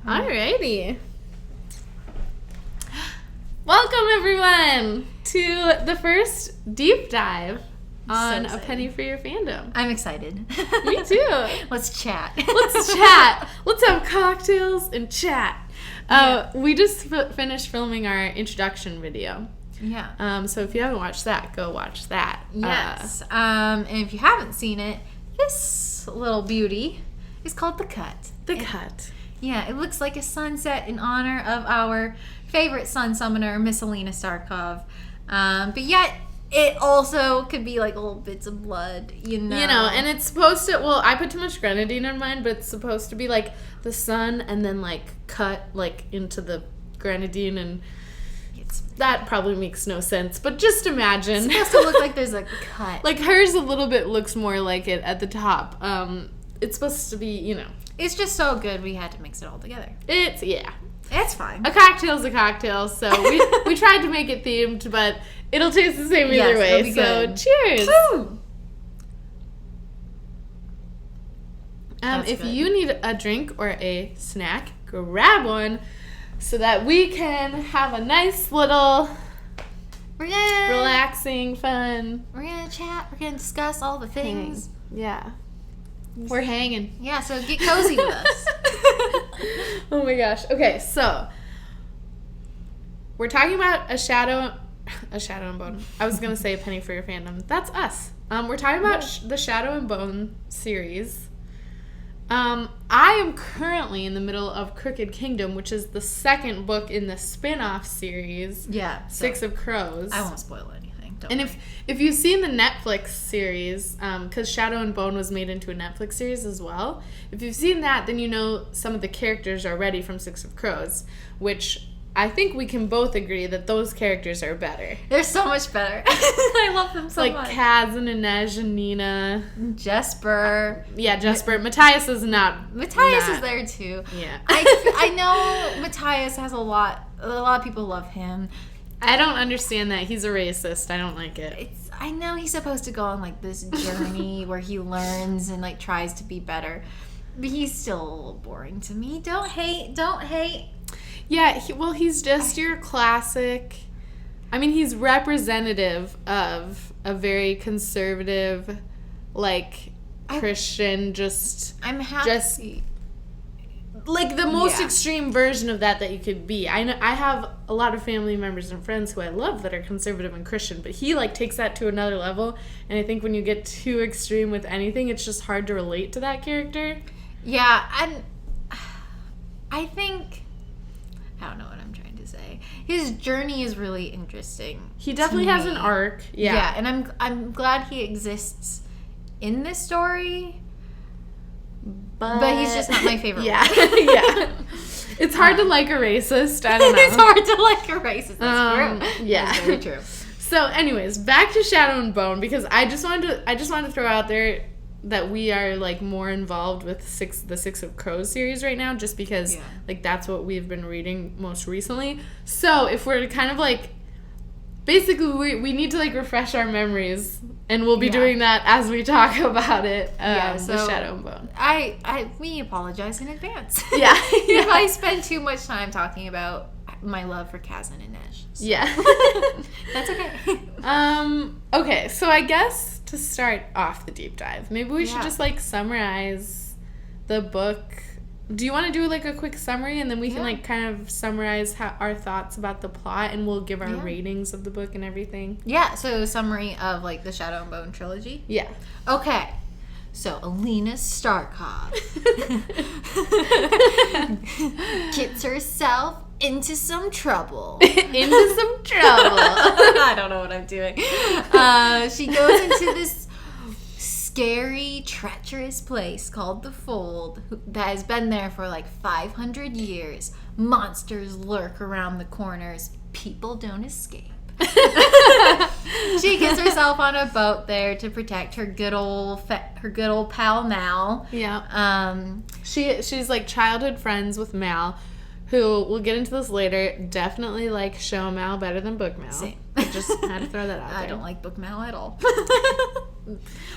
Alrighty. Welcome, everyone, to the first deep dive on A Penny for Your Fandom. I'm excited. Me too. Let's chat. Let's chat. Let's have cocktails and chat. We just finished filming our introduction video. Yeah. So if you haven't watched that, go watch that. Yes. And if you haven't seen it, this little beauty is called The Cut. The Cut. Yeah, it looks like a sunset in honor of our favorite sun summoner, Miss Alina Starkov. But yet, it also could be like little bits of blood, you know. And it's supposed to, well, I put too much grenadine in mine, but it's supposed to be like the sun and then like cut like into the grenadine, and that probably makes no sense, but just imagine. It's supposed to look like there's a cut. Like hers a little bit looks more like it at the top. It's supposed to be, It's just so good we had to mix it all together. It's fine. A cocktail's a cocktail, so we tried to make it themed, but it'll taste the same either way. It'll be so good. Cheers. Woo! If you need a drink or a snack, grab one so that we can have a nice little relaxing, fun. We're gonna chat. We're gonna discuss all the things. Yeah. We're hanging. Yeah, so get cozy with us. Oh my gosh. Okay, so we're talking about a shadow and bone. I was gonna say A Penny for Your Fandom. That's us. We're talking about the Shadow and Bone series. I am currently in the middle of Crooked Kingdom, which is the second book in the spin-off series. Yeah. Six of Crows. I won't spoil anything. And if you've seen the Netflix series, because Shadow and Bone was made into a Netflix series as well, if you've seen that, then you know some of the characters already from Six of Crows, which I think we can both agree that those characters are better. They're so much better. I love them so much. Like Kaz and Inej and Nina. Jesper. Yeah, Jesper. Matthias is not. Matthias is there too. Yeah. I know Matthias has a lot of people love him. I don't understand that. He's a racist. I don't like it. I know he's supposed to go on like this journey where he learns and like tries to be better, but he's still a little boring to me. Don't hate. Yeah, he's just your classic. I mean, he's representative of a very conservative, like Christian. I'm happy. Just like the most extreme version of that you could be. I have a lot of family members and friends who I love that are conservative and Christian, but he like takes that to another level. And I think when you get too extreme with anything, it's just hard to relate to that character. Yeah, and I think I don't know what I'm trying to say. His journey is really interesting. He definitely has an arc. Yeah, and I'm glad he exists in this story. But he's just not my favorite. Yeah. It's hard to like a racist. I don't know. It's hard to like a racist. That's true. Yeah. That's very true. So, anyways, back to Shadow and Bone, because I just wanted to throw out there that we are like more involved with the Six of Crows series right now, just because like that's what we've been reading most recently. So if we're kind of like, basically we need to like refresh our memories, and we'll be doing that as we talk about it. So the Shadow and Bone. We apologize in advance. Yeah. If I spend too much time talking about my love for Kaz and Inej. So. Yeah. That's okay. Okay, so I guess to start off the deep dive, maybe we should just like summarize the book. Do you want to do like a quick summary, and then we can like kind of summarize our thoughts about the plot, and we'll give our ratings of the book and everything? Yeah, so a summary of like the Shadow and Bone trilogy. Yeah. Okay. So Alina Starkov gets herself into some trouble. I don't know what I'm doing. She goes into this scary, treacherous place called the Fold that has been there for like 500 years. Monsters lurk around the corners. People don't escape. She gets herself on a boat there to protect her good old pal Mal. Yeah. She's like childhood friends with Mal, who, we'll get into this later, definitely like show Mal better than book Mal. Same. I just had to throw that out there. I don't like book Mal at all.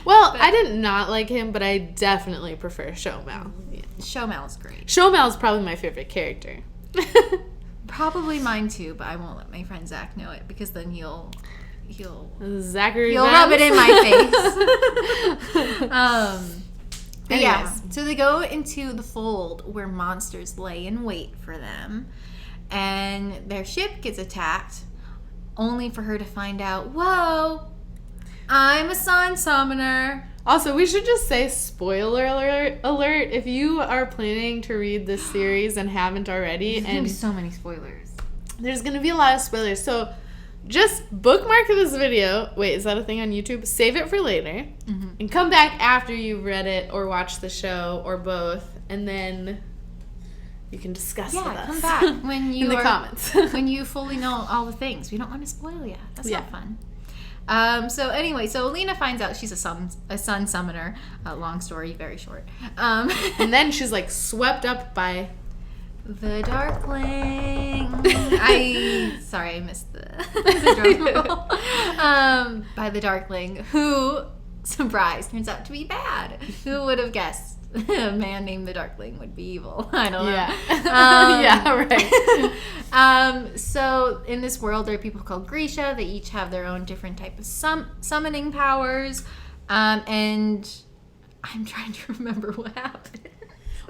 Well, I did not like him, but I definitely prefer show Mal. Showmel's great. Showmel's probably my favorite character. Probably mine too, but I won't let my friend Zach know it because then he'll Zachary rub it in my face. But yeah, so they go into the fold where monsters lay in wait for them, and their ship gets attacked, only for her to find out, whoa, I'm a sun summoner. Also, we should just say spoiler alert if you are planning to read this series and haven't already. There's going to be so many spoilers. There's going to be a lot of spoilers. So just bookmark this video. Wait, is that a thing on YouTube? Save it for later. Mm-hmm. And come back after you've read it or watched the show or both. And then you can discuss with us. Yeah, come back when you in the comments. When you fully know all the things. We don't want to spoil you. That's not fun. So anyway, so Alina finds out she's a sun summoner. Long story, very short. And then she's like swept up by the Darkling. I missed the drum roll. By the Darkling, who, surprise, turns out to be bad. Who would have guessed a man named the Darkling would be evil? I don't know. Yeah, right. So in this world, there are people called Grisha. They each have their own different type of summoning powers. And I'm trying to remember what happened.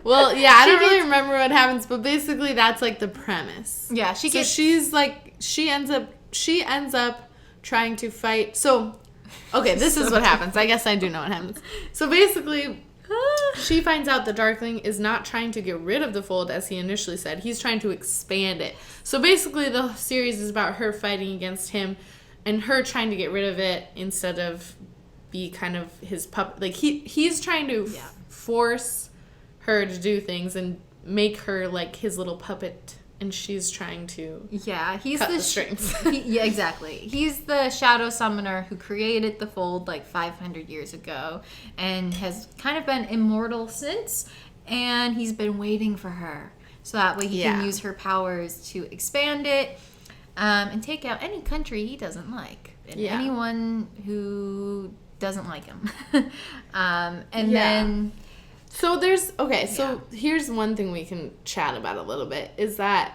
Well, yeah, I don't really remember what happens, but basically that's like the premise. Yeah, she ends up trying to fight. So, okay, this is what happens. I guess I do know what happens. So basically, she finds out the Darkling is not trying to get rid of the fold as he initially said. He's trying to expand it. So basically the series is about her fighting against him and her trying to get rid of it instead of be kind of his puppet. Like he's trying to force her to do things and make her like his little puppet, and she's trying to he's cut the strings. Exactly. He's the shadow summoner who created the fold like 500 years ago and has kind of been immortal since, and he's been waiting for her so that way he can use her powers to expand it and take out any country he doesn't like and anyone who doesn't like him. Then so here's one thing we can chat about a little bit is it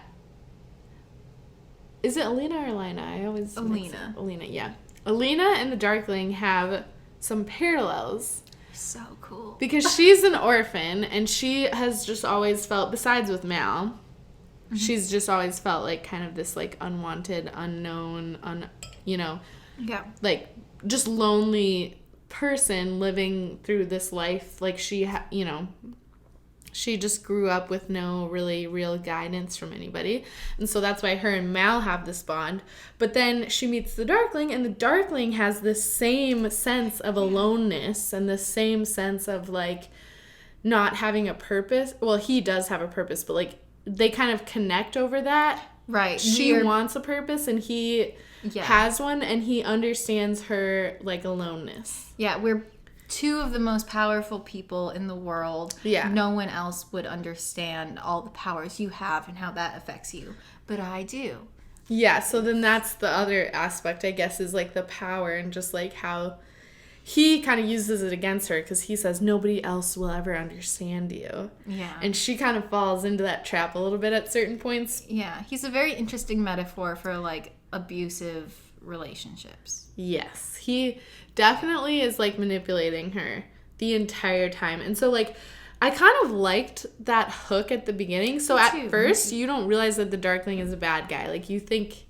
Alina or Alina? I always Alina. Alina, yeah. Alina and the Darkling have some parallels. So cool. Because she's an orphan and she has just always felt, besides with Mal, she's just always felt like kind of this like unwanted, unknown, like just lonely person living through this life. Like she just grew up with no really real guidance from anybody, and so that's why her and Mal have this bond. But then she meets the Darkling, and the Darkling has this same sense of aloneness and the same sense of like not having a purpose. Well, he does have a purpose, but like they kind of connect over that. Right. She wants a purpose and he has one, and he understands her like aloneness. Yeah, we're two of the most powerful people in the world. Yeah. No one else would understand all the powers you have and how that affects you, but I do. Yeah, so then that's the other aspect, I guess, is like the power and just like how he kind of uses it against her because he says nobody else will ever understand you. Yeah. And she kind of falls into that trap a little bit at certain points. Yeah, he's a very interesting metaphor for like abusive relationships. Yes, he definitely is like manipulating her the entire time. And so like I kind of liked that hook at the beginning. So at first you don't realize that the Darkling is a bad guy. Like you think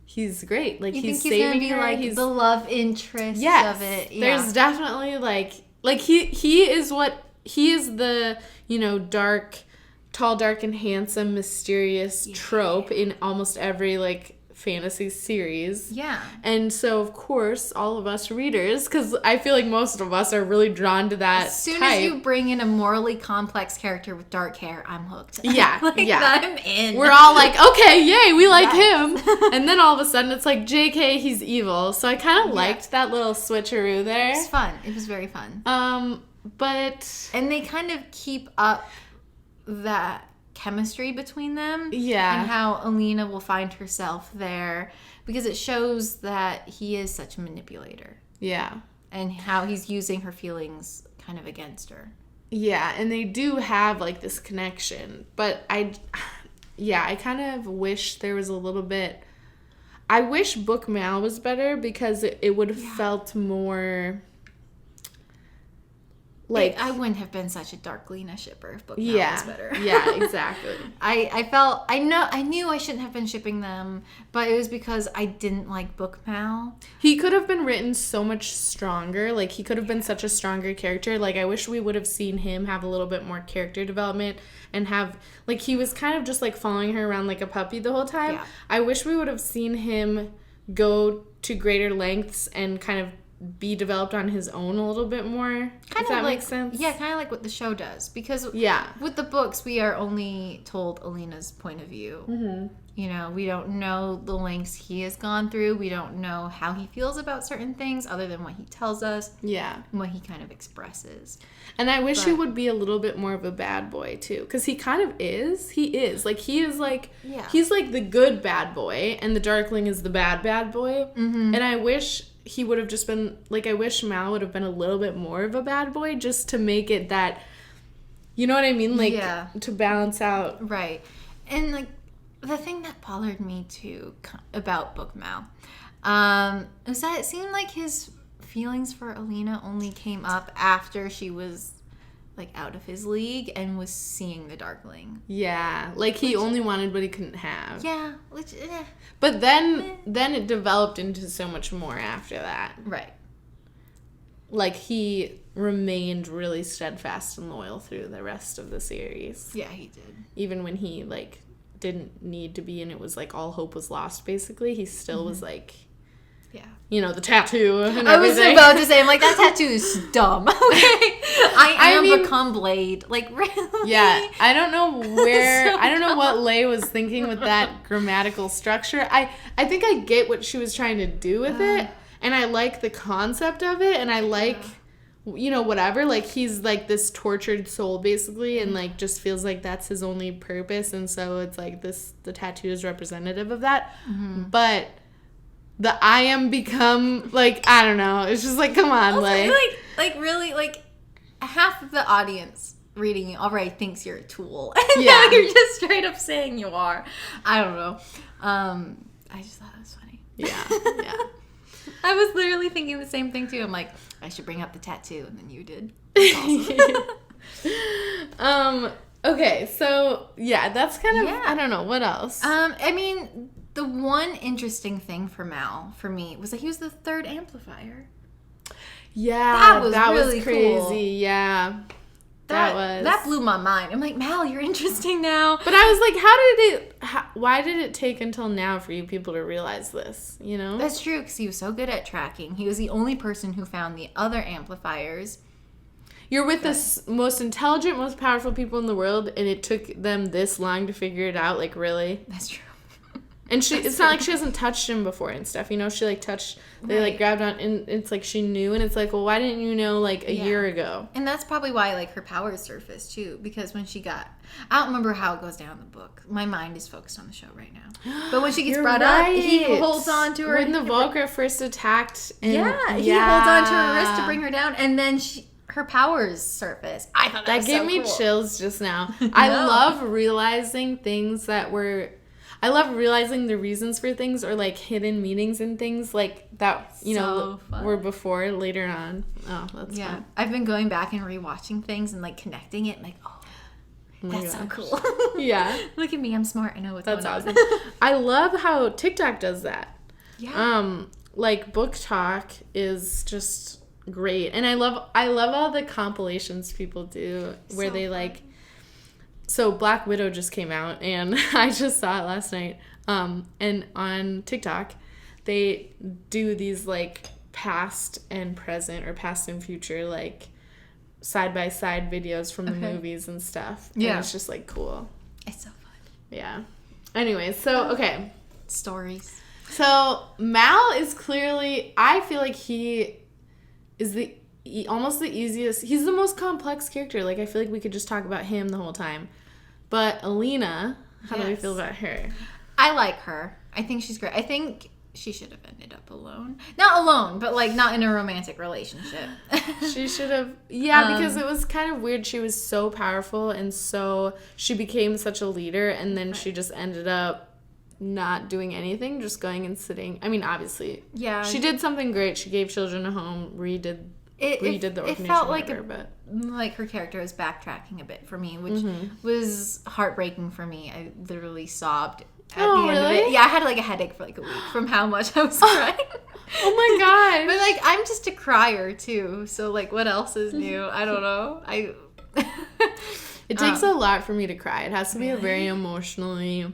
he's great. Like he's saving her. Like he's the love interest of it. Yeah. There's definitely like he is the, tall, dark, and handsome, mysterious trope in almost every like fantasy series. Yeah. And so of course all of us readers, because I feel like most of us are really drawn to that as soon as you bring in a morally complex character with dark hair, I'm hooked. Yeah. I'm in. We're all like, okay, yay, we like him. And then all of a sudden it's like, JK, he's evil. So I kind of liked that little switcheroo there. It was fun. It was very fun. And they kind of keep up that chemistry between them. Yeah. And how Alina will find herself there because it shows that he is such a manipulator. Yeah. And how he's using her feelings kind of against her. Yeah, and they do have, like, this connection. But I kind of wish there was a little bit... I wish Book Mal was better because it would have felt more... Like, I wouldn't have been such a dark Lena shipper if Book Mal was better. Yeah, exactly. I knew I shouldn't have been shipping them, but it was because I didn't like Book Mal. He could have been written so much stronger. Like, he could have been such a stronger character. Like, I wish we would have seen him have a little bit more character development and have, like, he was kind of just, like, following her around like a puppy the whole time. Yeah. I wish we would have seen him go to greater lengths and kind of be developed on his own a little bit more. If that makes sense. Yeah, kind of like what the show does. Because with the books, we are only told Alina's point of view. Mm-hmm. You know, we don't know the lengths he has gone through. We don't know how he feels about certain things other than what he tells us. Yeah. And what he kind of expresses. And I wish he would be a little bit more of a bad boy, too. Because he kind of is. He is. Like, he is like... Yeah. He's like the good bad boy. And the Darkling is the bad boy. Mm-hmm. And I wish... he would have just been, like, I wish Mal would have been a little bit more of a bad boy just to make it that, you know what I mean? Like, to balance out. Right. And, like, the thing that bothered me, too, about Book Mal, was that it seemed like his feelings for Alina only came up after she was, like, out of his league and was seeing the Darkling. Yeah. Like, he only wanted what he couldn't have. Yeah. But then it developed into so much more after that. Right. Like, he remained really steadfast and loyal through the rest of the series. Yeah, he did. Even when he, like, didn't need to be and it was, like, all hope was lost, basically, he still was, like... Yeah. You know, the tattoo and everything. I was about to say, I'm like, that tattoo is dumb. Okay? I mean, become Blade. Like, really? Yeah. I don't know where... so I don't know what Leigh was thinking with that grammatical structure. I think I get what she was trying to do with it. And I like the concept of it. And I like, you know, whatever. Like, he's, like, this tortured soul, basically. And, like, just feels like that's his only purpose. And so it's, like, the tattoo is representative of that. Mm-hmm. But... the I am become, like, I don't know. It's just like, come on, also, Leigh. Like, really, like, half of the audience reading it already thinks you're a tool. And now you're just straight up saying you are. I don't know. I just thought it was funny. Yeah. I was literally thinking the same thing, too. I'm like, I should bring up the tattoo. And then you did. That's awesome. Okay, so, yeah, that's kind of, I don't know. What else? I mean... the one interesting thing for Mal, for me, was that he was the third amplifier. Yeah, that was really crazy. Cool. Yeah. That blew my mind. I'm like, Mal, you're interesting now. But I was like, why did it take until now for you people to realize this, you know? That's true, because he was so good at tracking. He was the only person who found the other amplifiers. You're with the most intelligent, most powerful people in the world, and it took them this long to figure it out, like, really? That's true. And it's not like she hasn't touched him before and stuff, you know? She, like, they, like, grabbed on, and it's like she knew, and it's like, well, why didn't you know, like, a year ago? And that's probably why, like, her powers surfaced, too, because when she got... I don't remember how it goes down in the book. My mind is focused on the show right now. But when she gets brought up, he holds on to her. When the Volcra first attacked. He holds on to her wrist to bring her down, and then her powers surface. I thought that was so cool. That gave me chills just now. I love realizing things that were... I love realizing the reasons for things or, like, hidden meanings in things, like, that, you know, were before, later on. Oh, that's fun. I've been going back and rewatching things and, like, connecting it, and, like, that's so cool. Yeah. Look at me, I'm smart. I know what's going on. That's awesome. I love how TikTok does that. Yeah. Like, Book Talk is just great. And I love all the compilations people do where they, like... So Black Widow just came out, and I just saw it last night. And on TikTok, they do these, like, past and present or past and future, like, side-by-side videos from the movies and stuff. Yeah. And it's just, like, cool. It's so fun. Yeah. Anyways, so, okay. Stories. So Mal is clearly, I feel like he is almost the easiest. He's the most complex character. Like, I feel like we could just talk about him the whole time. But Alina, how do we feel about her? I like her. I think she's great. I think she should have ended up alone. Not alone, but like not in a romantic relationship. She should have. Yeah, because it was kind of weird. She was so powerful and so she became such a leader, and then she just ended up not doing anything, just going and sitting. I mean, obviously, she did something great. She gave children a home, redid the orphanage. It felt like her character was backtracking a bit for me, which was heartbreaking for me. I literally sobbed at the end of it. Yeah, I had like a headache for like a week from how much I was crying. Oh my god! But like, I'm just a crier too, so like, what else is new? I don't know. It takes a lot for me to cry. It has to be a very emotionally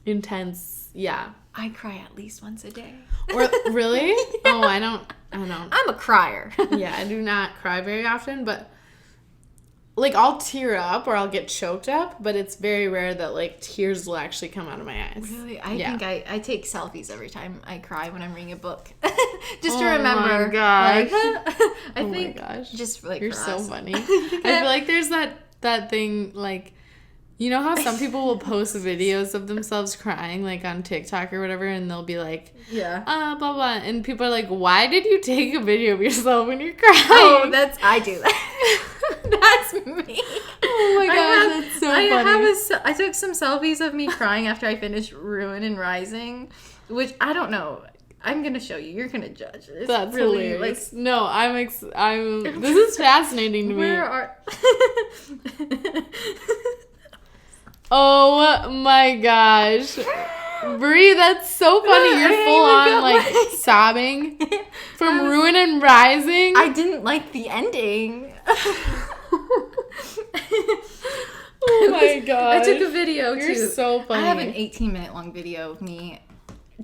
intense. Yeah, I cry at least once a day. Or really? Yeah. Oh, I don't. I'm a crier. Yeah, I do not cry very often, but like I'll tear up or I'll get choked up, but it's very rare that like tears will actually come out of my eyes. Really? I think I take selfies every time I cry when I'm reading a book. Just to remember. Oh my gosh. I think just like you're for so us. funny. I feel like there's that thing like, you know how some people will post videos of themselves crying like on TikTok or whatever, and they'll be like, blah blah, and people are like, why did you take a video of yourself when you're crying? Oh, I do that. That's me. Oh my gosh, that's so funny. I took some selfies of me crying after I finished Ruin and Rising, which I don't know. I'm gonna show you. You're gonna judge. It's That's really hilarious. No, I'm. This is fascinating to me. Where are? Oh my gosh, Brie, that's so funny. You're full on like sobbing from Ruin and Rising. I didn't like the ending. Oh my gosh. I took a video too. You're so funny. I have an 18-minute long video of me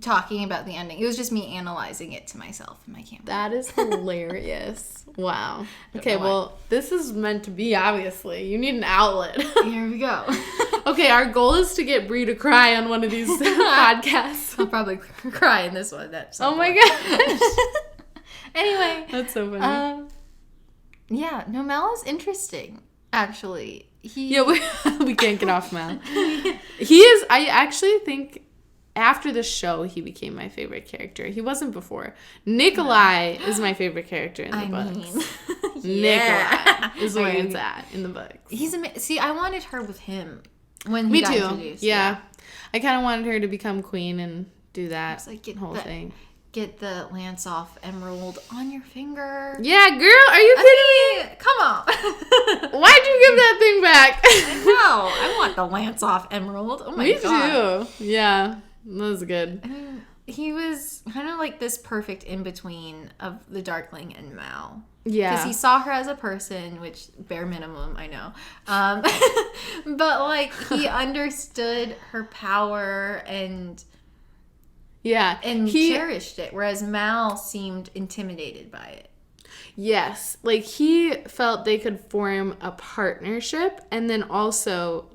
talking about the ending. It was just me analyzing it to myself in my camera. That is hilarious. Wow. Okay, well, this is meant to be, obviously. You need an outlet. Here we go. Okay, our goal is to get Brie to cry on one of these podcasts. I'll probably cry in this one. Oh my gosh. Anyway. That's so funny. Yeah, no, Mal is interesting, actually. We can't get off Mal. He is, I actually think, after the show, he became my favorite character. He wasn't before. Nikolai is my favorite character in the books. Nikolai is where it's at in the books. He's See, I wanted her with him when he got introduced. Yeah. I kind of wanted her to become queen and do that whole thing. Get the Lance off emerald on your finger. Yeah, girl, are you kidding me? Come on. Why'd you give that thing back? I know. I want the Lance off emerald. Oh my god. Me too. Yeah. That was good. I mean, he was kind of like this perfect in-between of the Darkling and Mal. Yeah. Because he saw her as a person, which, bare minimum, I know. But, like, he understood her power and... Yeah. And he cherished it, whereas Mal seemed intimidated by it. Yes. Like, he felt they could form a partnership and then also...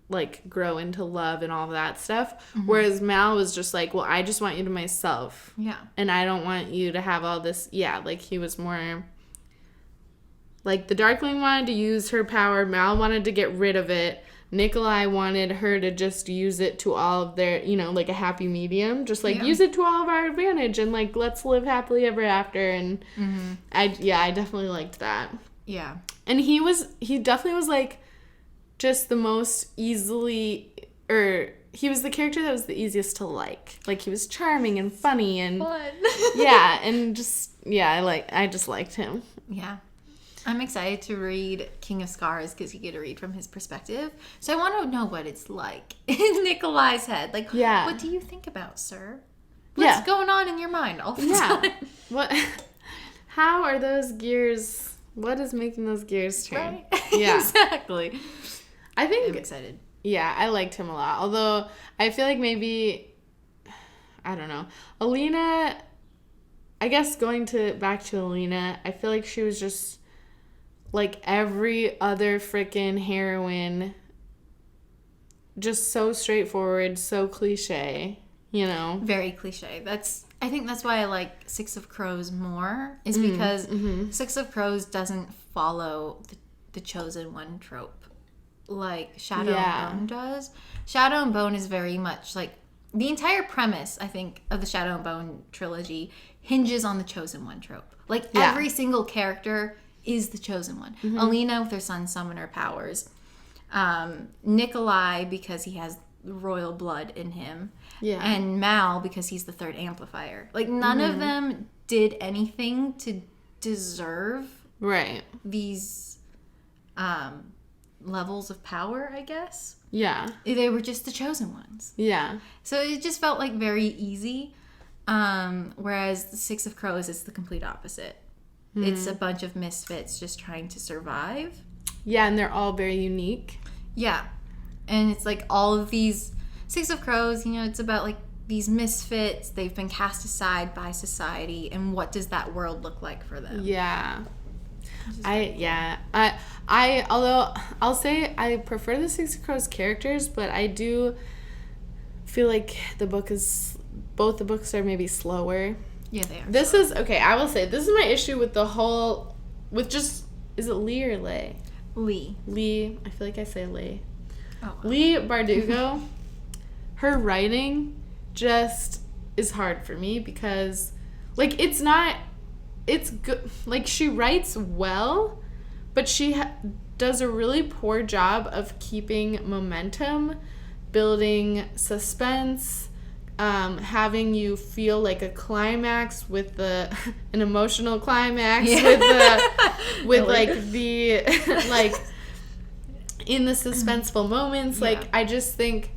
like grow into love and all that stuff, whereas Mal was just like, well, I just want you to myself, and I don't want you to have all this. Like he was more like the Darkling wanted to use her power, Mal wanted to get rid of it, Nikolai wanted her to just use it to all of their, like a happy medium, just like use it to all of our advantage and like let's live happily ever after. And I definitely liked that. And he definitely was like just the most easily, he was the character that was the easiest to like. Like, he was charming and funny and... fun. And just, I just liked him. Yeah. I'm excited to read King of Scars because you get to read from his perspective. So I want to know what it's like in Nikolai's head. Like, what do you think about, sir? What's going on in your mind all the time? How are those gears... What is making those gears turn? Right? Yeah. Exactly. I think... I'm excited. Yeah, I liked him a lot. Although, I feel like maybe... I don't know. Alina... I guess going back to Alina, I feel like she was just... like every other freaking heroine. Just so straightforward, so cliche. Very cliche. I think that's why I like Six of Crows more, is because Six of Crows doesn't follow the chosen one trope like Shadow and Bone does. Shadow and Bone is very much like the entire premise, I think, of the Shadow and Bone trilogy hinges on the Chosen One trope. Like, every single character is the Chosen One. Alina with her Sun Summoner powers. Nikolai, because he has royal blood in him. Yeah. And Mal, because he's the third amplifier. Like, none of them did anything to deserve these levels of power, I guess. Yeah. They were just the chosen ones. Yeah. So it just felt like very easy. Whereas the Six of Crows is the complete opposite. It's a bunch of misfits just trying to survive. Yeah, and they're all very unique. Yeah. And it's like all of these Six of Crows, it's about like these misfits. They've been cast aside by society. And what does that world look like for them? Yeah. Although I'll say I prefer the Six of Crows characters, but I do feel like both the books are maybe slower. Yeah, they are. I will say, this is my issue with is it Leigh or Leigh? Leigh, I feel like I say Leigh. Oh. Leigh Bardugo, her writing just is hard for me because, like, it's good. Like, she writes well, but she does a really poor job of keeping momentum, building suspense, having you feel like a climax with an emotional climax with in the suspenseful moments. Like, I just think,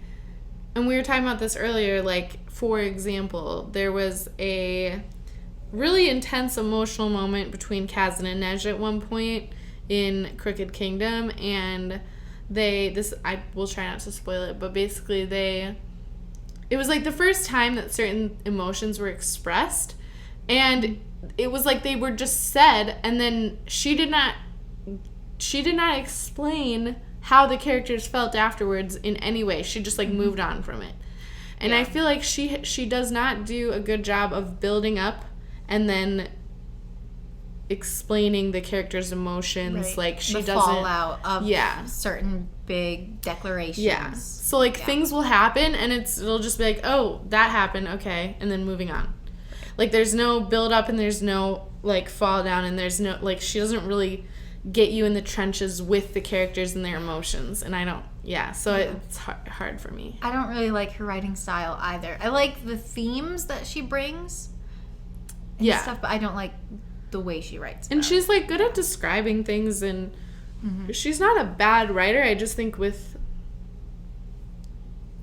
and we were talking about this earlier, like, for example, there was a really intense emotional moment between Kazan and Nej at one point in Crooked Kingdom, and I will try not to spoil it, but basically it was like the first time that certain emotions were expressed, and it was like they were just said, and then she did not explain how the characters felt afterwards in any way. She just like moved on from it. And I feel like she does not do a good job of building up and then explaining the character's emotions. Right. Like, she doesn't fallout of certain big declarations. Yeah. So like things will happen and it'll just be like, oh, that happened, okay, and then moving on. Like, there's no build up and there's no like fall down, and there's no, like, she doesn't really get you in the trenches with the characters and their emotions, and I don't. So it's hard for me. I don't really like her writing style either. I like the themes that she brings and stuff, but I don't like the way she writes. And she's like good at describing things, and she's not a bad writer. I just think with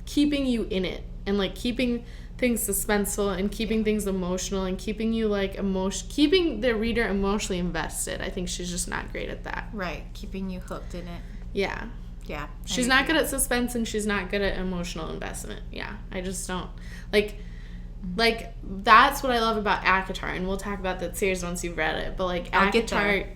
keeping you in it and like keeping things suspenseful and keeping things emotional and keeping you like keeping the reader emotionally invested, I think she's just not great at that. Right, keeping you hooked in it. Yeah. Yeah. She's not good at suspense, and she's not good at emotional investment. Yeah. I just don't like that's what I love about ACOTAR, and we'll talk about that series once you've read it. But like ACOTAR,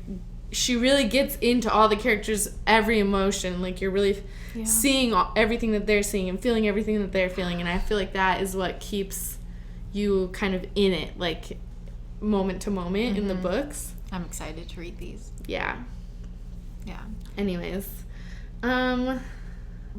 she really gets into all the characters, every emotion. Like, you're really seeing everything that they're seeing and feeling everything that they're feeling, and I feel like that is what keeps you kind of in it, like moment to moment in the books. I'm excited to read these. Yeah. Yeah. Anyways.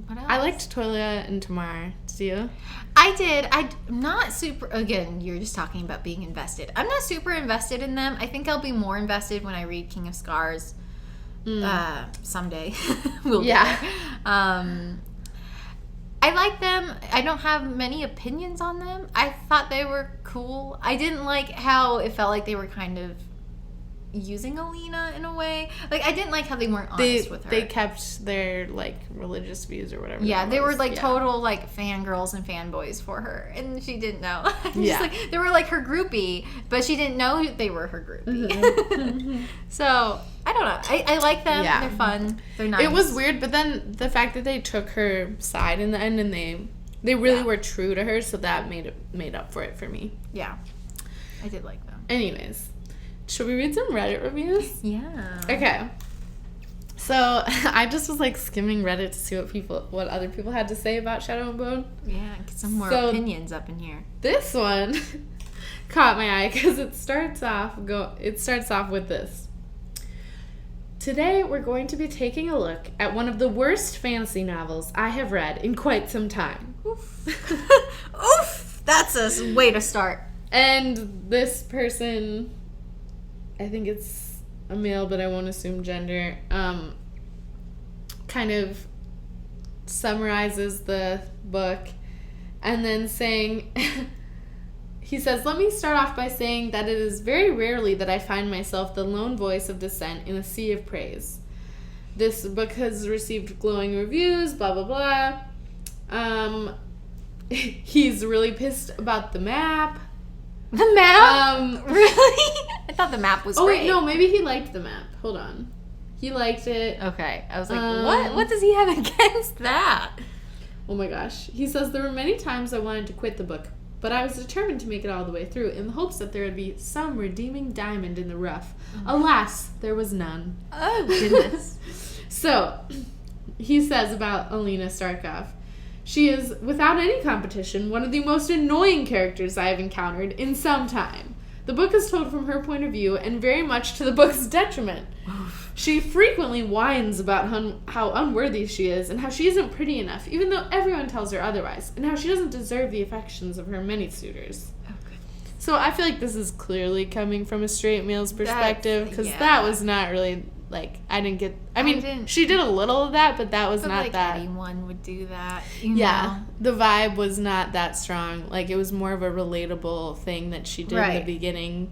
What else? I liked Tolia and Tamar. Did you? I did. I'm not super... Again, you're just talking about being invested. I'm not super invested in them. I think I'll be more invested when I read King of Scars someday. We'll get there. I like them. I don't have many opinions on them. I thought they were cool. I didn't like how it felt like they were kind of using Alina in a way. Like, I didn't like how they weren't honest with her. They kept their like religious views or whatever. Yeah, they were like total like fangirls and fanboys for her, and she didn't know. Just like they were like her groupie, but she didn't know they were her groupie. So I don't know. I like them. Yeah. They're fun. They're nice. It was weird, but then the fact that they took her side in the end, and they really were true to her, so that made up for it for me. Yeah, I did like them. Anyways. Should we read some Reddit reviews? Yeah. Okay. So I just was like skimming Reddit to see what other people had to say about Shadow and Bone. Yeah, get some more opinions up in here. This one caught my eye because it starts off with this. Today we're going to be taking a look at one of the worst fantasy novels I have read in quite some time. Oof. That's a way to start. And this person, I think it's a male, but I won't assume gender, kind of summarizes the book and then saying, he says, "Let me start off by saying that it is very rarely that I find myself the lone voice of dissent in a sea of praise. This book has received glowing reviews, blah, blah, blah. He's really pissed about the map." The map? Really? I thought the map was great. Oh, wait, no, maybe he liked the map. Hold on. He liked it. Okay. I was like, what? What does he have against that? Oh my gosh. He says, "There were many times I wanted to quit the book, but I was determined to make it all the way through in the hopes that there would be some redeeming diamond in the rough. Alas, there was none." Oh, goodness. So, he says about Alina Starkov, "She is, without any competition, one of the most annoying characters I have encountered in some time. The book is told from her point of view, and very much to the book's detriment. She frequently whines about how unworthy she is, and how she isn't pretty enough, even though everyone tells her otherwise, and how she doesn't deserve the affections of her many suitors." So I feel like this is clearly coming from a straight male's perspective, because that was not really, like, I didn't get... I mean, she did a little of that, but that was not like, that... anyone would do that, Yeah, the vibe was not that strong. Like, it was more of a relatable thing that she did in the beginning.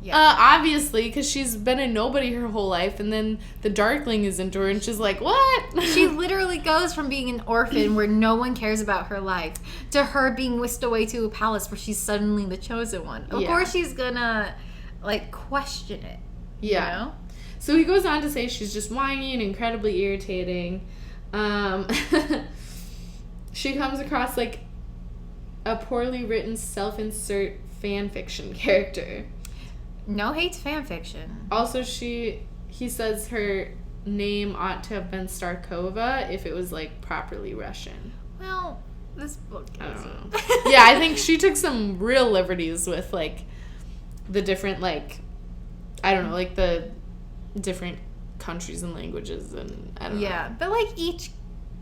Yeah. Obviously, because she's been a nobody her whole life, and then the Darkling is into her, and she's like, what? She literally goes from being an orphan where no one cares about her life to her being whisked away to a palace where she's suddenly the chosen one. Of course she's gonna, like, question it. You know? So he goes on to say she's just whiny and incredibly irritating. She comes across like a poorly written self-insert fan fiction character. No hate to fan fiction. Also, he says her name ought to have been Starkova if it was like properly Russian. Well, this book I don't know. Yeah, I think she took some real liberties with like the different like, I don't know, like the different countries and languages, and I don't know. Yeah, but like each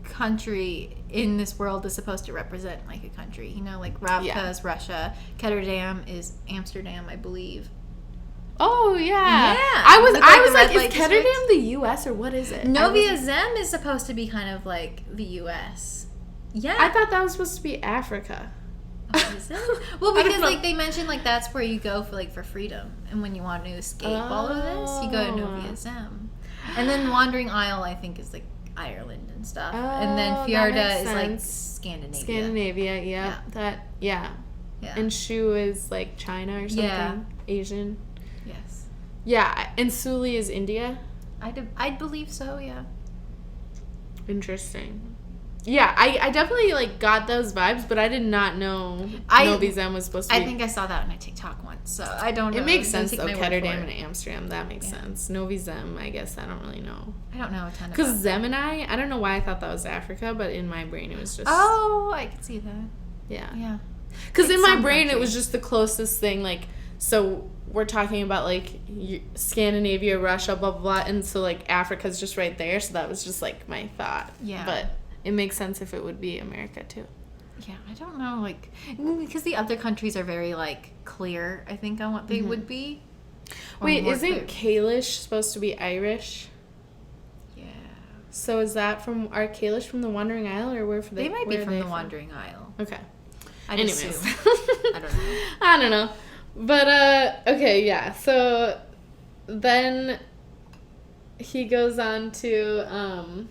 country in this world is supposed to represent like a country. You know, like Ravka is Russia, Ketterdam is Amsterdam, I believe. Oh yeah. Yeah. I was like, is Ketterdam the U.S. or what is it? Novia Zem is supposed to be kind of like the U.S. Yeah. I thought that was supposed to be Africa. Is it? Well, because like they mentioned like that's where you go for freedom, and when you want to escape all of this, you go to Novia Zem. And then Wandering Isle, I think, is like Ireland and stuff. And then Fjarda is like Scandinavia. Yeah. And Shu is like China or something. Yeah. Asian. Yes. Yeah, and Suli is India? I'd believe so, yeah. Interesting. Yeah, I definitely like got those vibes, but I did not know Novi Zem was supposed to be... I think I saw that on a TikTok once, so I don't know. It makes sense, though. Ketterdam and Amsterdam, that makes sense. Novi Zem, I guess I don't really know. I don't know a ton about because Zemini, I don't know why I thought that was Africa, but in my brain it was just... Oh, I could see that. Yeah. Yeah. Because in my brain it was just the closest thing, like, so we're talking about, like, Scandinavia, Russia, blah, blah, blah, and so, like, Africa's just right there, so that was just, like, my thought. Yeah. But it makes sense if it would be America, too. Yeah, I don't know, like, because the other countries are very, like, clear, I think, on what they would be. Wait, isn't Kalish supposed to be Irish? Yeah. So is that are Kalish from the Wandering Isle, or they might be from the Wandering Isle. Okay. Anyways. I don't know. I don't know. But, okay, yeah. So then he goes on to,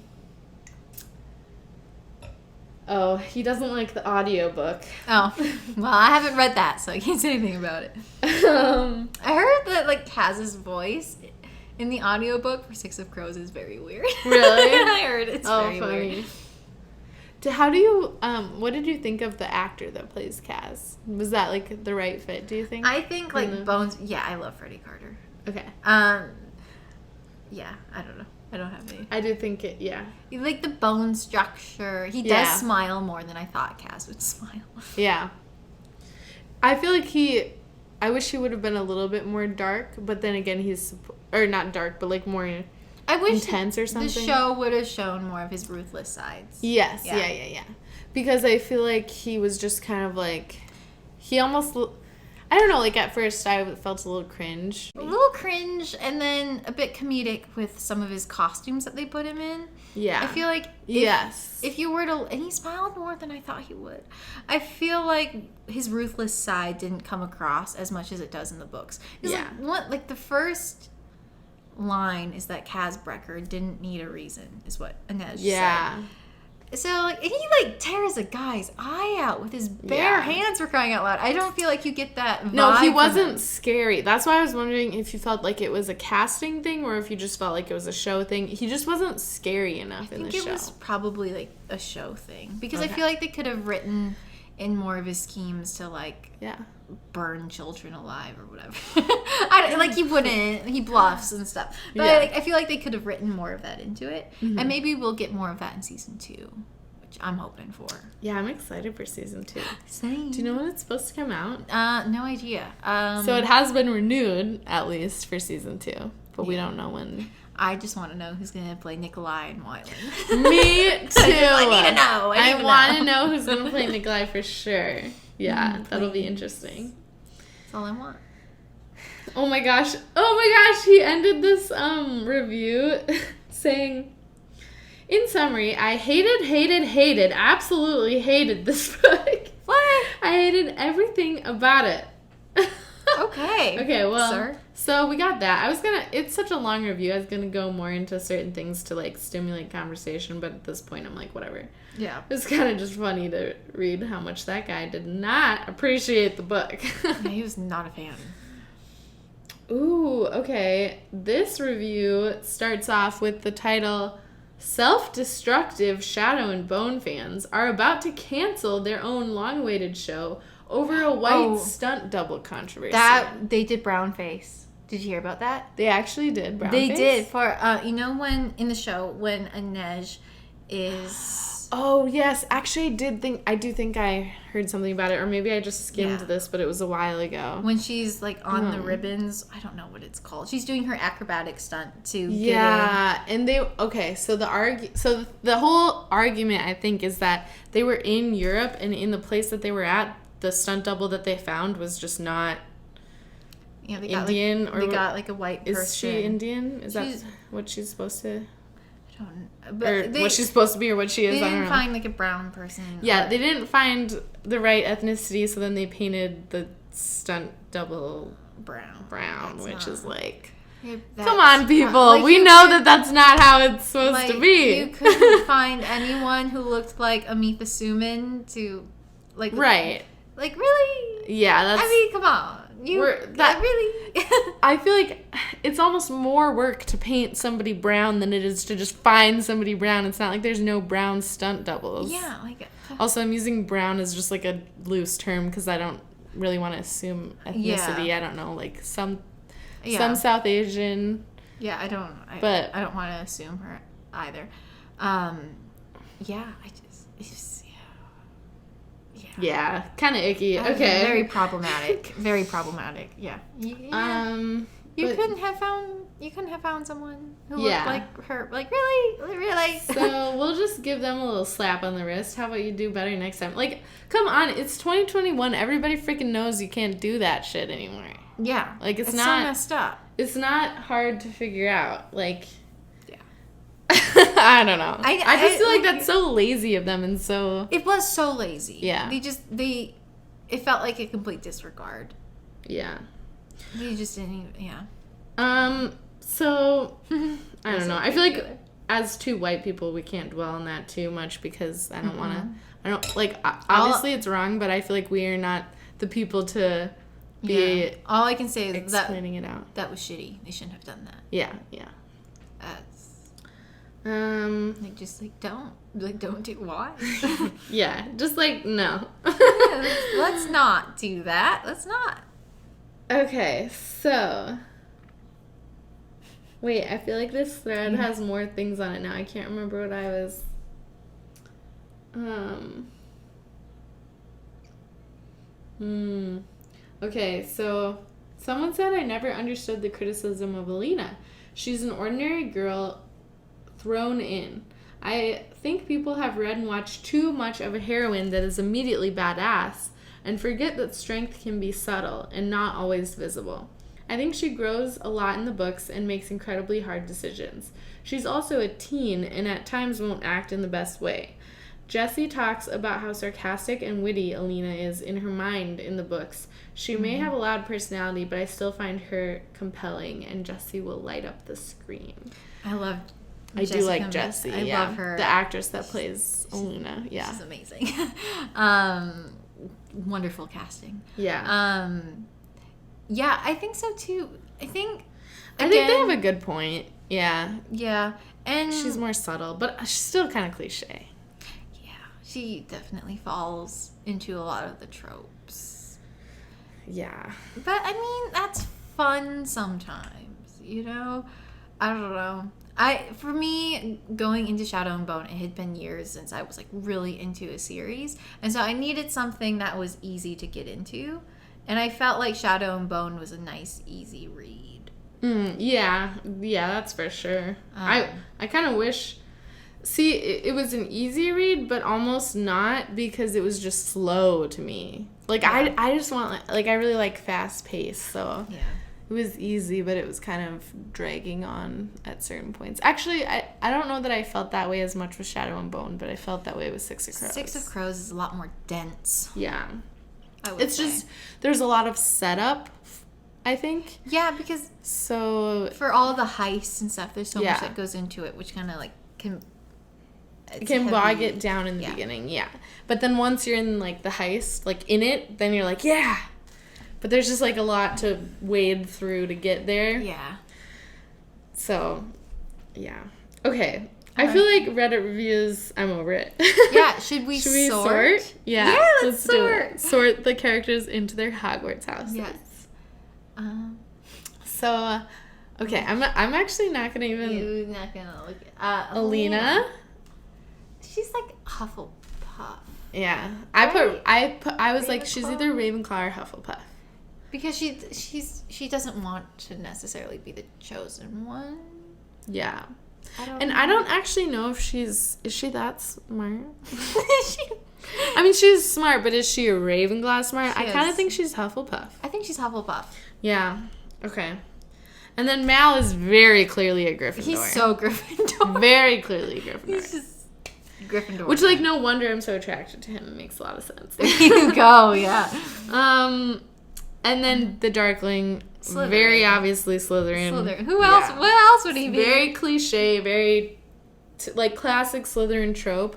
he doesn't like the audiobook. Oh, well, I haven't read that, so I can't say anything about it. I heard that, like, Kaz's voice in the audiobook for Six of Crows is very weird. Really? I heard it's very funny. weird. How do you, what did you think of the actor that plays Kaz? Was that, like, the right fit, do you think? I think, like, Bones, yeah, I love Freddie Carter. Okay. Yeah, I don't know. I don't have any. I do think it, yeah. You like the bone structure. He does smile more than I thought Kaz would smile. Yeah. I feel like I wish he would have been a little bit more dark, but then again, or not dark, but like more intense or something. The show would have shown more of his ruthless sides. Yes, yeah. Because I feel like he was just kind of like... he almost, I don't know, like at first I felt a little cringe. A little cringe, and then a bit comedic with some of his costumes that they put him in. Yeah. I feel like if you were to, and he smiled more than I thought he would. I feel like his ruthless side didn't come across as much as it does in the books. Yeah. Like the first line is that Kazbrecker didn't need a reason, is what Inej said. So, like, and he, like, tears a guy's eye out with his bare hands, for crying out loud. I don't feel like you get that vibe. No, he wasn't scary. That's why I was wondering if you felt like it was a casting thing or if you just felt like it was a show thing. He just wasn't scary enough in the show. I think it was probably, like, a show thing. Because I feel like they could have written in more of his schemes to, like, burn children alive or whatever. He wouldn't. He bluffs and stuff. But I feel like they could have written more of that into it. Mm-hmm. And maybe we'll get more of that in season 2, which I'm hoping for. Yeah, I'm excited for season 2. Same. Do you know when it's supposed to come out? No idea. So it has been renewed, at least, for season 2. But we don't know when. I just want to know who's going to play Nikolai and Wyland. Me too. I need to know. I want to know who's going to play Nikolai for sure. Yeah, that'll be interesting. That's all I want. Oh my gosh, he ended this review saying, in summary, I absolutely hated this book. What? I hated everything about it. Okay. Okay, well, sir. So we got that. It's such a long review, I was going to go more into certain things to, like, stimulate conversation, but at this point I'm like, whatever. Yeah. It's kind of just funny to read how much that guy did not appreciate the book. Yeah, he was not a fan. Ooh, okay. This review starts off with the title, Self-Destructive Shadow and Bone fans are about to cancel their own long-awaited show over a white stunt double controversy. They did brownface. Did you hear about that? They actually did brownface? They did. For, when, in the show, when Inej is... Oh, yes. Actually, I do think I heard something about it, or maybe I just skimmed this, but it was a while ago. When she's, like, on the ribbons, I don't know what it's called. She's doing her acrobatic stunt to get in. Yeah, and so the whole argument, I think, is that they were in Europe, and in the place that they were at, the stunt double that they found was just not Indian. They got, like, a white person. Is she Indian? Is that what she's supposed to... what she's supposed to be or what she is. They didn't find like a brown person. Yeah, they didn't find the right ethnicity, so then they painted the stunt double brown, which is like, come on, people. We know that's not how it's supposed to be. You couldn't find anyone who looked like Amitha Suman to, like, right? Like, really? Yeah, that's. I mean, come on. Really? I feel like it's almost more work to paint somebody brown than it is to just find somebody brown. It's not like there's no brown stunt doubles. Yeah, like. Also, I'm using brown as just like a loose term because I don't really want to assume ethnicity. Yeah. I don't know, like some South Asian. Yeah, I don't want to assume her either. Yeah, kind of icky. Okay. Very problematic. Very problematic. Yeah. You couldn't have found someone who looked like her. Like, really? So we'll just give them a little slap on the wrist. How about you do better next time? Like, come on, it's 2021. Everybody freaking knows you can't do that shit anymore. Yeah. Like, it's not so messed up. It's not hard to figure out. Like, I don't know. I just feel like that's so lazy of them, and so... It was so lazy. Yeah. It felt like a complete disregard. Yeah. They just didn't even... Yeah. So, I don't know. I feel like as two white people, we can't dwell on that too much because I don't want to... obviously it's wrong, but I feel like we are not the people to be... Yeah. All I can say is explaining it out. That was shitty. They shouldn't have done that. Yeah. Don't do what? Yeah, just like, no. Let's not do that. Let's not. Okay, so. Wait, I feel like this thread has more things on it now. I can't remember what I was. Okay, so someone said I never understood the criticism of Alina. She's an ordinary girl thrown in. I think people have read and watched too much of a heroine that is immediately badass. and forget that strength can be subtle and not always visible. I think she grows a lot in the books and makes incredibly hard decisions. She's also a teen and at times won't act in the best way. Jessie talks about how sarcastic and witty Alina is in her mind in the books. She may have a loud personality, but I still find her compelling, and Jessie will light up the screen. I do like Jessie. I love her. The actress that plays Alina. Yeah. She's amazing. Wonderful casting. Yeah. Yeah, I think so too. I think they have a good point. Yeah. Yeah. And she's more subtle, but she's still kind of cliche. Yeah. She definitely falls into a lot of the tropes. Yeah. But I mean, that's fun sometimes, you know? I don't know. For me, going into Shadow and Bone, it had been years since I was like really into a series. And so I needed something that was easy to get into. And I felt like Shadow and Bone was a nice, easy read. Yeah, that's for sure. I kind of wish... See, it was an easy read, but almost not, because it was just slow to me. Like, yeah. I just want... Like, I really like fast pace, so... Yeah. It was easy, but it was kind of dragging on at certain points. Actually, I don't know that I felt that way as much with Shadow and Bone, but I felt that way with Six of Crows. Six of Crows is a lot more dense. Yeah. It's just, there's a lot of setup, I think. Yeah, because for all the heists and stuff, there's so much that goes into it, which kind of like can bog it down in the beginning, But then once you're in like the heist, like in it, then you're like, yeah. But there's just like a lot to wade through to get there. Yeah. So, yeah. Okay. I feel like Reddit reviews, I'm over it. Yeah, should we sort? Yeah, let's sort. Sort the characters into their Hogwarts houses. Yes. So, okay, I'm actually not gonna even. You're not gonna look at Alina. She's like Hufflepuff. Yeah, I was like, she's either Ravenclaw or Hufflepuff. Because she doesn't want to necessarily be the chosen one. Yeah. I don't actually know if is she that smart? I mean, she's smart, but is she a Ravenclaw smart? I kind of think she's Hufflepuff. I think she's Hufflepuff. Yeah. Okay. And then Mal is very clearly a Gryffindor. He's so Gryffindor. Very clearly a Gryffindor. He's just Gryffindor. Which, like, no wonder I'm so attracted to him. It makes a lot of sense. There you go, yeah. And then the Darkling, Slytherin. Very obviously Slytherin. Who else? Yeah. What else would he be? Very cliche, very, like, classic Slytherin trope.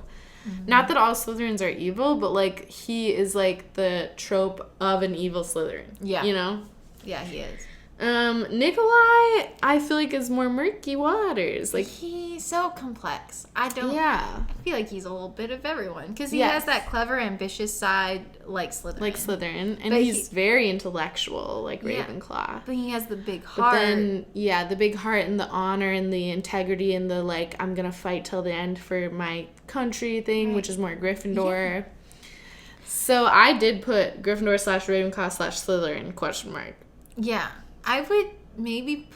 Mm-hmm. Not that all Slytherins are evil, but, like, he is, like, the trope of an evil Slytherin. Yeah. You know? Yeah, he is. Nikolai, I feel like, is more murky waters. Like, he's so complex. I feel like he's a little bit of everyone. Because he has that clever, ambitious side, like Slytherin. And he's very intellectual, like Ravenclaw. But he has the big heart. But then, the big heart and the honor and the integrity and the, like, I'm gonna fight till the end for my country thing, which is more Gryffindor. Yeah. So I did put Gryffindor / Ravenclaw / Slytherin ? Yeah. I would maybe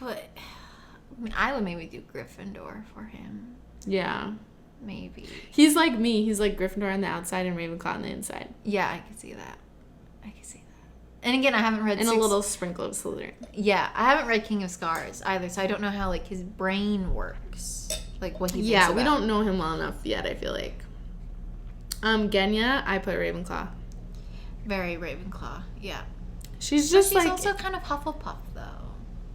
I would maybe do Gryffindor for him. Yeah. Maybe. He's like me. He's like Gryffindor on the outside and Ravenclaw on the inside. Yeah, I can see that. And again, I haven't read... And a little sprinkle of Slytherin. Yeah, I haven't read King of Scars either, so I don't know how, like, his brain works. Like, what he thinks about. Yeah, we don't know him well enough yet, I feel like. Genya, I put Ravenclaw. Very Ravenclaw, yeah. She's also kind of Hufflepuff, though.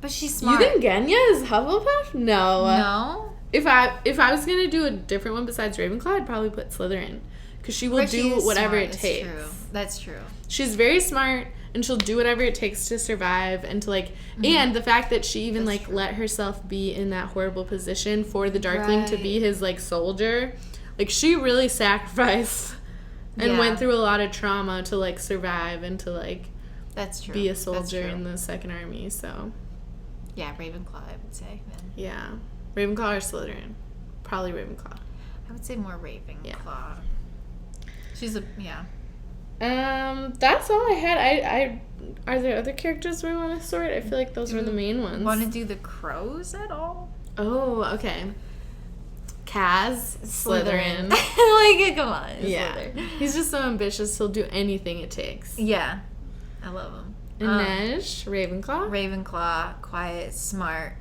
But she's smart. You think Genya is Hufflepuff? No. No? If I was going to do a different one besides Ravenclaw, I'd probably put Slytherin. Because she will do whatever it takes. That's true. She's very smart, and she'll do whatever it takes to survive and to, like... Mm-hmm. And the fact that she even, like, let herself be in that horrible position for the Darkling to be his, like, soldier. Like, she really sacrificed and went through a lot of trauma to, like, survive and to, like... That's true. Be a soldier in the Second Army, so... Yeah, Ravenclaw, I would say, then. Yeah. Ravenclaw or Slytherin? Probably Ravenclaw. I would say more Ravenclaw. Yeah. She's that's all I had. Are there other characters we want to sort? I feel like those were the main ones. Want to do the crows at all? Oh, okay. Kaz, Slytherin. Like, come on. Yeah. Slytherin. He's just so ambitious, he'll do anything it takes. Yeah. I love him. Inej, Ravenclaw. Ravenclaw, quiet, smart.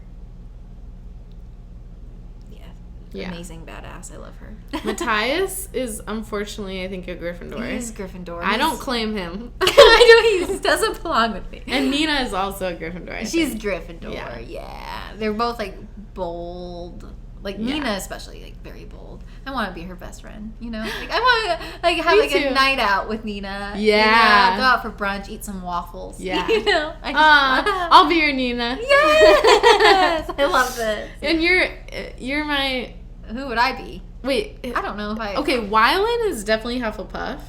Yeah. Amazing badass. I love her. Matthias is, unfortunately, I think, a Gryffindor. He's Gryffindor. I don't claim him. I know, he doesn't belong with me. And Nina is also a Gryffindor. She's Gryffindor, yeah. They're both, like, bold. Like, Nina especially, like, very bold. I want to be her best friend, you know? Like, I want to, like, have, like, a night out with Nina. Yeah. You know, go out for brunch, eat some waffles. Yeah. You know? I'll be your Nina. Yes! I love this. And you're my... Who would I be? Wait. I don't know if I... Okay, Wylan is definitely Hufflepuff.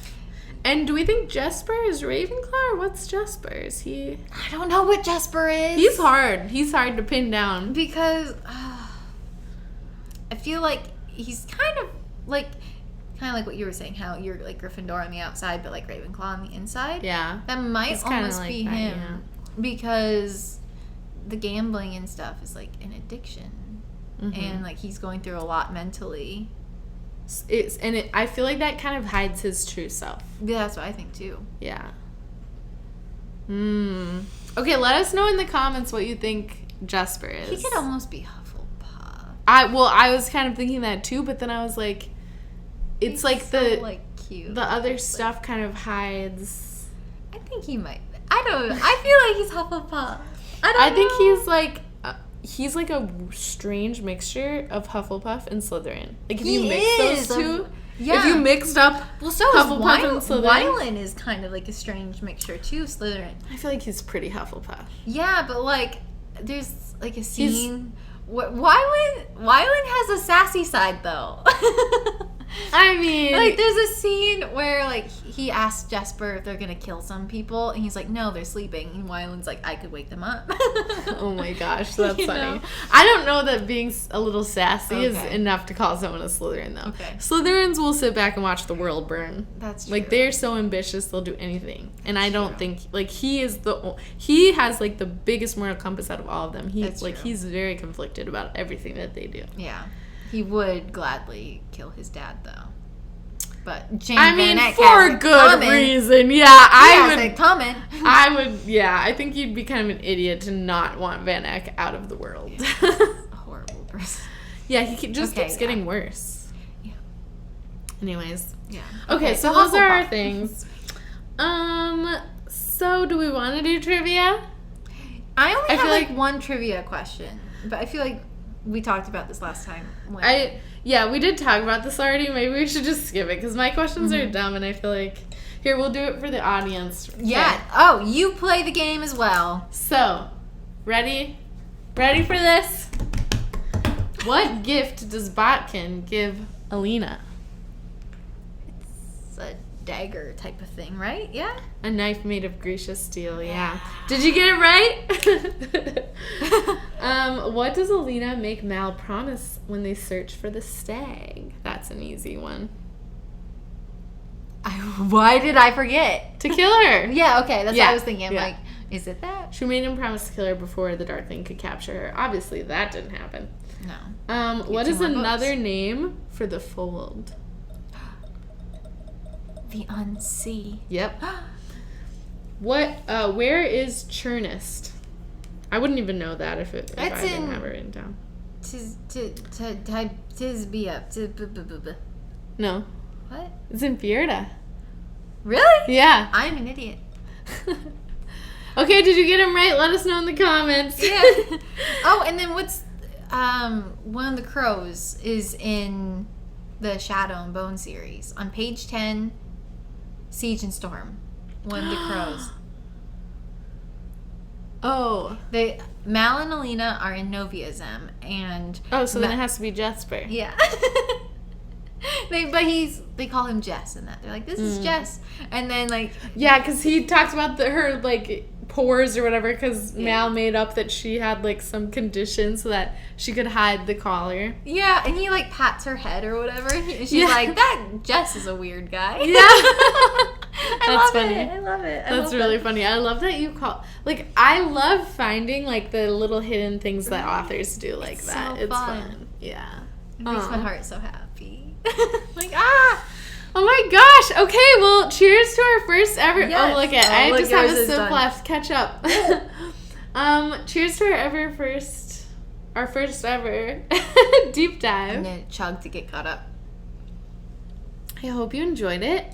And do we think Jesper is Ravenclaw, or what's Jesper? Is he... I don't know what Jesper is. He's hard. He's hard to pin down. Because I feel like he's kind of like what you were saying, how you're like Gryffindor on the outside, but like Ravenclaw on the inside. Yeah. That might almost like be that, him. yeah. Because the gambling and stuff is like an addiction. Mm-hmm. And like he's going through a lot mentally. I feel like that kind of hides his true self. Yeah, that's what I think too. Yeah. Okay, let us know in the comments what you think Jesper is. He could almost be Hufflepuff. I was kind of thinking that too, but then I was like, it's he's like so, cute. The other stuff kind of hides. I think he might. I don't know. I feel like he's Hufflepuff. I think he's like a strange mixture of Hufflepuff and Slytherin. Like if you mix those two, if you mixed up Hufflepuff and Slytherin. Wylan is kind of like a strange mixture too, Slytherin. I feel like he's pretty Hufflepuff. Yeah, but like there's like a scene. Wylan has a sassy side though. I mean, like there's a scene where like he asks Jesper if they're gonna kill some people, and he's like, "No, they're sleeping." And Wyland's like, "I could wake them up." Oh my gosh, that's You funny. know? I don't know that being a little sassy is Okay. enough to call someone a Slytherin though. Okay. Slytherins will sit back and watch the world burn. That's true. Like they're so ambitious, they'll do anything. And I don't think like he has like the biggest moral compass out of all of them. That's true. He's very conflicted about everything that they do. Yeah. He would gladly kill his dad, though. But Jane Van Eyck for has it good coming. Reason. Yeah, I would. Yeah, I think you'd be kind of an idiot to not want Van Eyck out of the world. A horrible person. Yeah, he just keeps getting worse. Yeah. Anyways. Yeah. Okay, so those are our things. So do we want to do trivia? I only have like one trivia question, but I feel like we talked about this last time. We did talk about this already. Maybe we should just skip it because my questions are dumb, and I feel like here we'll do it for the audience. Yeah. Okay. Oh, you play the game as well. So, ready for this? What gift does Botkin give Alina? It's a dagger type of thing, right? Yeah. A knife made of Grisha steel. Yeah. Did you get it right? What does Alina make Mal promise when they search for the stag? That's an easy one. Why did I forget? To kill her. Yeah, okay, that's what I was thinking. I'm like, is it that? She made him promise to kill her before the Dark Thing could capture her. Obviously, that didn't happen. No. What is another name for the fold? The Unsea. Yep. Where is Chernist? I wouldn't even know that if I didn't have it written down. Tisbia. No. What? It's in Fjerda. Really? Yeah. I'm an idiot. Okay, did you get him right? Let us know in the comments. Yeah. Oh, and then what's one of the crows is in the Shadow and Bone series on page 10. Siege and Storm. One of the crows. Oh. Mal and Alina are in Novia Zem, and so then it has to be Jesper. Yeah. They call him Jess in that. They're like, this is Jess. And then yeah, because he talks about her pores or whatever, because Mal made up that she had some condition so that she could hide the collar. Yeah, and he pats her head or whatever. And she's like, that Jess is a weird guy. Yeah. That's funny. I love it. That's really funny. I love that you call I love finding the little hidden things that authors do like that. So it's fun. fun. Yeah. It makes my heart so happy. Like, ah! Oh my gosh! Okay, well, cheers to our first ever. Yes. Oh, look at I look, just have a yours is sip done. left. Catch up. Cheers to our first ever deep I'm dive. gonna chug to get caught up. I hope you enjoyed it.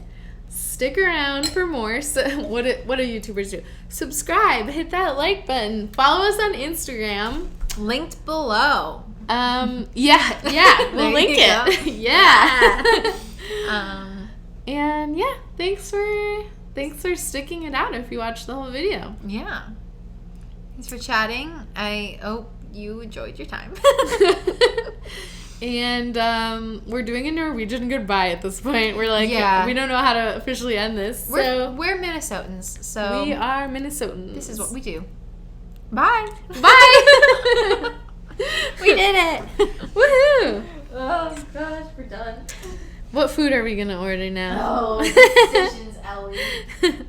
Stick around for more. So, what do YouTubers do? Subscribe, hit that like button, follow us on Instagram. Linked below. Yeah, we'll link it. Yeah. And yeah, thanks for sticking it out if you watched the whole video. Yeah. Thanks for chatting. I hope you enjoyed your time. And we're doing a Norwegian goodbye at this point. We're like, Yeah. we don't know how to officially end this. We're Minnesotans, so we are Minnesotans. this is what we do. Bye. Bye. We did it. Woohoo! Oh gosh, we're done. What food are we gonna order now? Oh, decisions, Ellie.